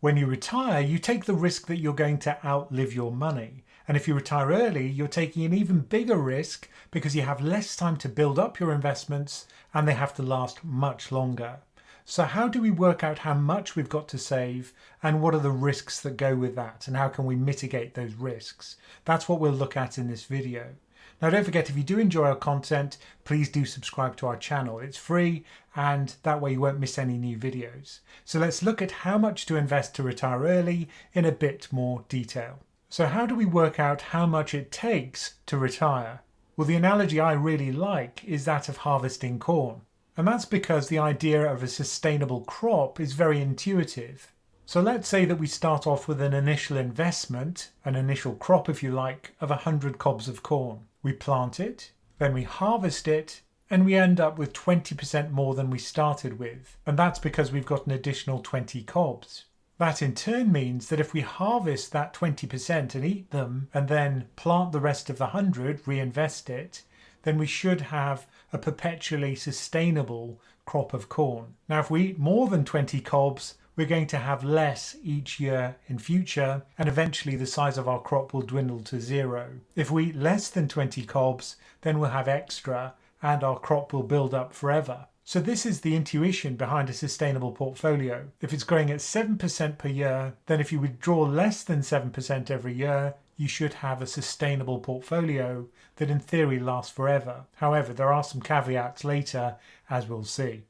When you retire, you take the risk that you're going to outlive your money. And if you retire early, you're taking an even bigger risk because you have less time to build up your investments and they have to last much longer. So how do we work out how much we've got to save and what are the risks that go with that and how can we mitigate those risks? That's what we'll look at in this video. Now don't forget, if you do enjoy our content, please do subscribe to our channel. It's free and that way you won't miss any new videos. So let's look at how much to invest to retire early in a bit more detail. So how do we work out how much it takes to retire? Well, the analogy I really like is that of harvesting corn. And that's because the idea of a sustainable crop is very intuitive. So let's say that we start off with an initial investment, an initial crop if you like, of 100 cobs of corn. We plant it, then we harvest it, and we end up with 20% more than we started with. And that's because we've got an additional 20 cobs. That in turn means that if we harvest that 20% and eat them, and then plant the rest of the 100, reinvest it, then we should have a perpetually sustainable crop of corn. Now, if we eat more than 20 cobs, we're going to have less each year in future, and eventually the size of our crop will dwindle to zero. If we eat less than 20 cobs, then we'll have extra, and our crop will build up forever. So this is the intuition behind a sustainable portfolio. If it's growing at 7% per year, then if you withdraw less than 7% every year, you should have a sustainable portfolio that in theory lasts forever. However, there are some caveats later, as we'll see.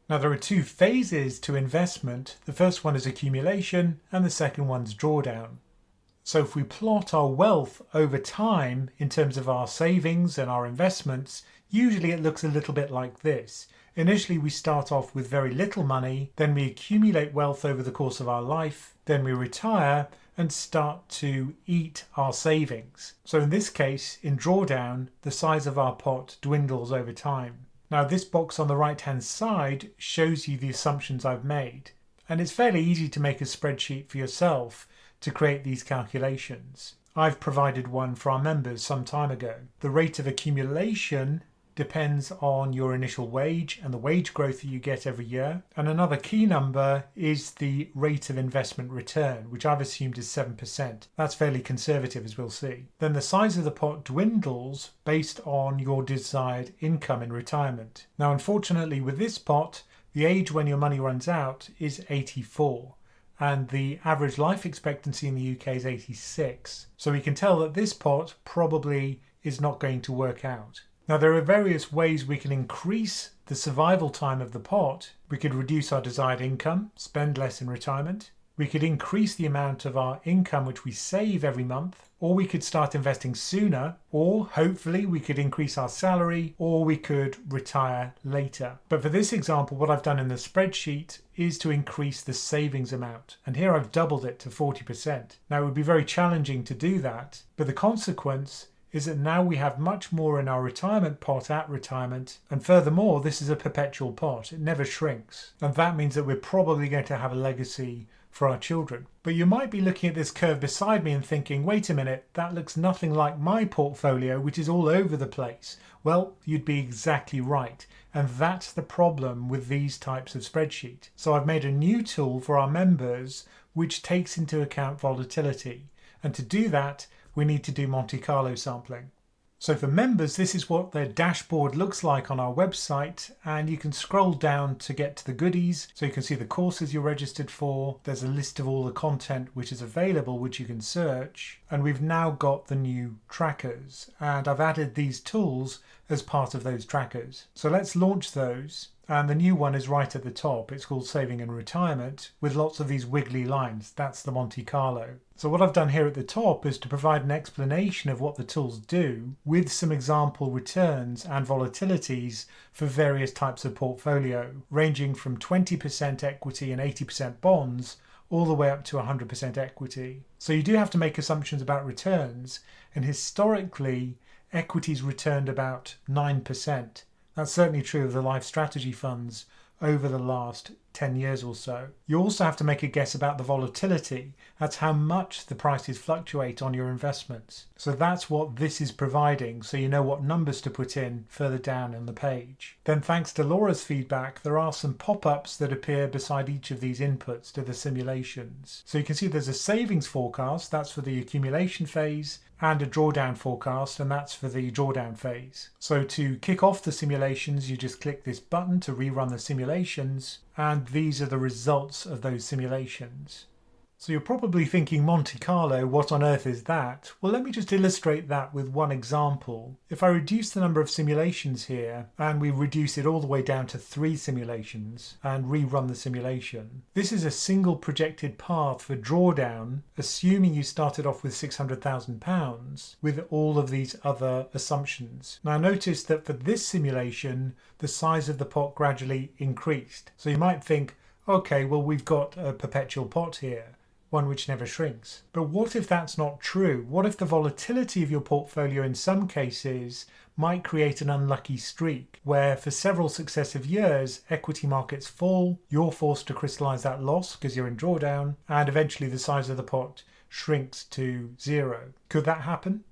Now, there are two phases to investment. The first one is accumulation and the second one's drawdown. So if we plot our wealth over time in terms of our savings and our investments, usually it looks a little bit like this. Initially, we start off with very little money, then we accumulate wealth over the course of our life, then we retire and start to eat our savings. So in this case, in drawdown, the size of our pot dwindles over time. Now, this box on the right-hand side shows you the assumptions I've made. And it's fairly easy to make a spreadsheet for yourself to create these calculations. I've provided one for our members some time ago. The rate of accumulation depends on your initial wage and the wage growth that you get every year. And another key number is the rate of investment return, which I've assumed is 7%. That's fairly conservative, as we'll see. Then the size of the pot dwindles based on your desired income in retirement. Now, unfortunately, with this pot, the age when your money runs out is 84. And the average life expectancy in the UK is 86. So we can tell that this pot probably is not going to work out. Now, there are various ways we can increase the survival time of the pot. We could reduce our desired income, spend less in retirement. We could increase the amount of our income which we save every month, or we could start investing sooner, or hopefully we could increase our salary, or we could retire later. But for this example, what I've done in the spreadsheet is to increase the savings amount. And here I've doubled it to 40%. Now, it would be very challenging to do that, but the consequence is that now we have much more in our retirement pot at retirement. And furthermore, this is a perpetual pot. It never shrinks. And that means that we're probably going to have a legacy for our children. But you might be looking at this curve beside me and thinking, wait a minute, that looks nothing like my portfolio, which is all over the place. Well, you'd be exactly right. And that's the problem with these types of spreadsheet. So I've made a new tool for our members, which takes into account volatility. And to do that, we need to do Monte Carlo sampling. So for members, this is what their dashboard looks like on our website, and you can scroll down to get to the goodies. So you can see the courses you're registered for. There's a list of all the content which is available, which you can search. And we've now got the new trackers, and I've added these tools as part of those trackers. So let's launch those. And the new one is right at the top. It's called Saving and Retirement, with lots of these wiggly lines. That's the Monte Carlo. So what I've done here at the top is to provide an explanation of what the tools do with some example returns and volatilities for various types of portfolio, ranging from 20% equity and 80% bonds all the way up to 100% equity. So you do have to make assumptions about returns, and historically equities returned about 9%. That's certainly true of the life strategy funds over the last 10 years or so. You also have to make a guess about the volatility. That's how much the prices fluctuate on your investments. So that's what this is providing, so you know what numbers to put in further down on the page. Then thanks to Laura's feedback, there are some pop-ups that appear beside each of these inputs to the simulations. So you can see there's a savings forecast, that's for the accumulation phase, and a drawdown forecast, and that's for the drawdown phase. So to kick off the simulations, you just click this button to rerun the simulations, and these are the results of those simulations. So you're probably thinking, Monte Carlo, what on earth is that? Well, let me just illustrate that with one example. If I reduce the number of simulations here, and we reduce it all the way down to 3 simulations, and rerun the simulation, this is a single projected path for drawdown, assuming you started off with £600,000 with all of these other assumptions. Now notice that for this simulation, the size of the pot gradually increased. So you might think, okay, well, we've got a perpetual pot here, one which never shrinks. But what if that's not true? What if the volatility of your portfolio in some cases might create an unlucky streak where for several successive years equity markets fall, you're forced to crystallize that loss because you're in drawdown, and eventually the size of the pot shrinks to 0. Could that happen?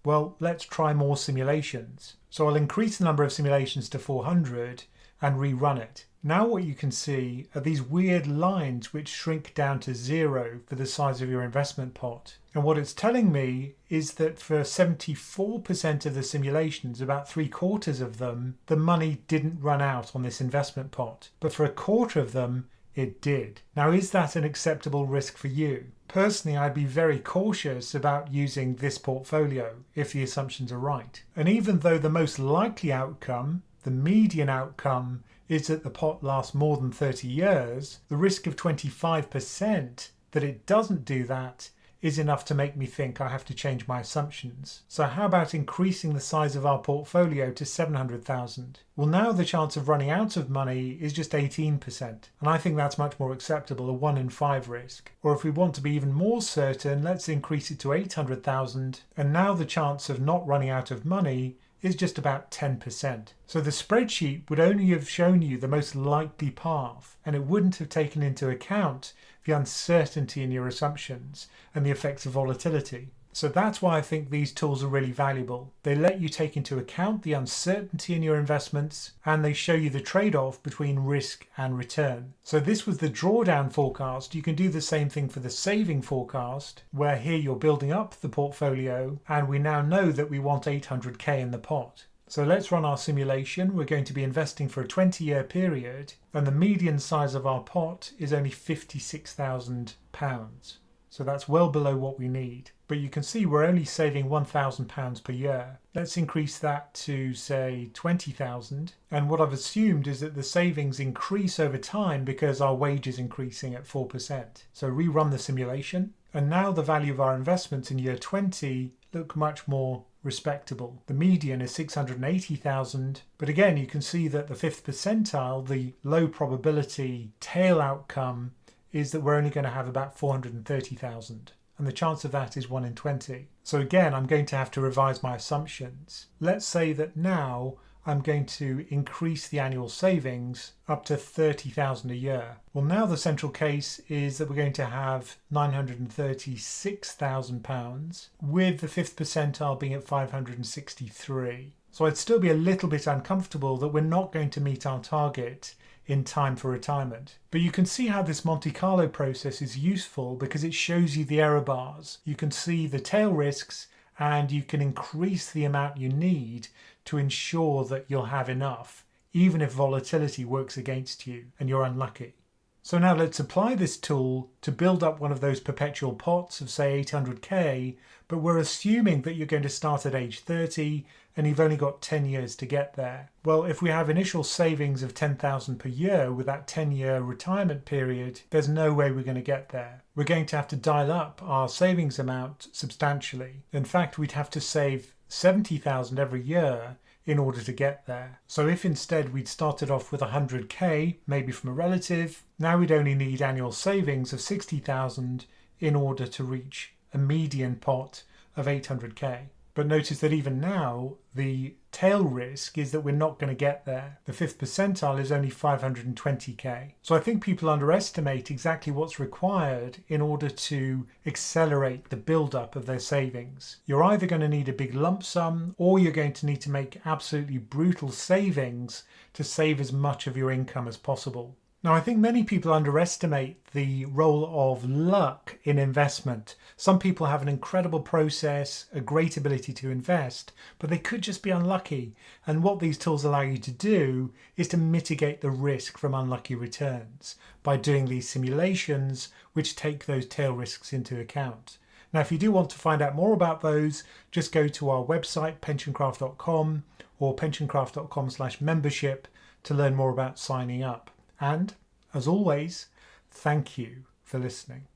Well, let's try more simulations. So I'll increase the number of simulations to 400 and rerun it. Now what you can see are these weird lines which shrink down to 0 for the size of your investment pot. And what it's telling me is that for 74% of the simulations, about 3/4 of them, the money didn't run out on this investment pot. But for 1/4 of them, it did. Now, is that an acceptable risk for you? Personally, I'd be very cautious about using this portfolio if the assumptions are right. And even though the most likely outcome, the median outcome, is that the pot lasts more than 30 years, the risk of 25% that it doesn't do that is enough to make me think I have to change my assumptions. So how about increasing the size of our portfolio to 700,000? Well, now the chance of running out of money is just 18%. And I think that's much more acceptable, a 1 in 5 risk. Or if we want to be even more certain, let's increase it to 800,000. And now the chance of not running out of money is just about 10%. So the spreadsheet would only have shown you the most likely path, and it wouldn't have taken into account the uncertainty in your assumptions and the effects of volatility. So that's why I think these tools are really valuable. They let you take into account the uncertainty in your investments, and they show you the trade-off between risk and return. So this was the drawdown forecast. You can do the same thing for the saving forecast, where here you're building up the portfolio, and we now know that we want 800k in the pot. So let's run our simulation. We're going to be investing for a 20-year period, and the median size of our pot is only £56,000. So that's well below what we need. But you can see we're only saving £1,000 per year. Let's increase that to, say, 20,000. And what I've assumed is that the savings increase over time because our wage is increasing at 4%. So rerun the simulation. And now the value of our investments in year 20 look much more respectable. The median is 680,000. But again, you can see that the 5th percentile, the low probability tail outcome, is that we're only going to have about 430,000. And the chance of that is 1 in 20. So again, I'm going to have to revise my assumptions. Let's say that now I'm going to increase the annual savings up to 30,000 a year. Well, now the central case is that we're going to have £936,000 with the 5th percentile being at 563. So I'd still be a little bit uncomfortable that we're not going to meet our target in time for retirement. But you can see how this Monte Carlo process is useful because it shows you the error bars. You can see the tail risks, and you can increase the amount you need to ensure that you'll have enough, even if volatility works against you and you're unlucky. So now let's apply this tool to build up one of those perpetual pots of, say, 800k, but we're assuming that you're going to start at age 30 and you've only got 10 years to get there. Well, if we have initial savings of 10,000 per year with that 10-year retirement period, there's no way we're going to get there. We're going to have to dial up our savings amount substantially. In fact, we'd have to save 70,000 every year in order to get there. So if instead we'd started off with 100k, maybe from a relative, now we'd only need annual savings of 60,000 in order to reach a median pot of 800k. But notice that even now, the tail risk is that we're not going to get there. The 5th percentile is only 520k. So I think people underestimate exactly what's required in order to accelerate the build-up of their savings. You're either going to need a big lump sum, or you're going to need to make absolutely brutal savings to save as much of your income as possible. Now, I think many people underestimate the role of luck in investment. Some people have an incredible process, a great ability to invest, but they could just be unlucky. And what these tools allow you to do is to mitigate the risk from unlucky returns by doing these simulations, which take those tail risks into account. Now, if you do want to find out more about those, just go to our website, PensionCraft.com or PensionCraft.com/membership to learn more about signing up. And, as always, thank you for listening.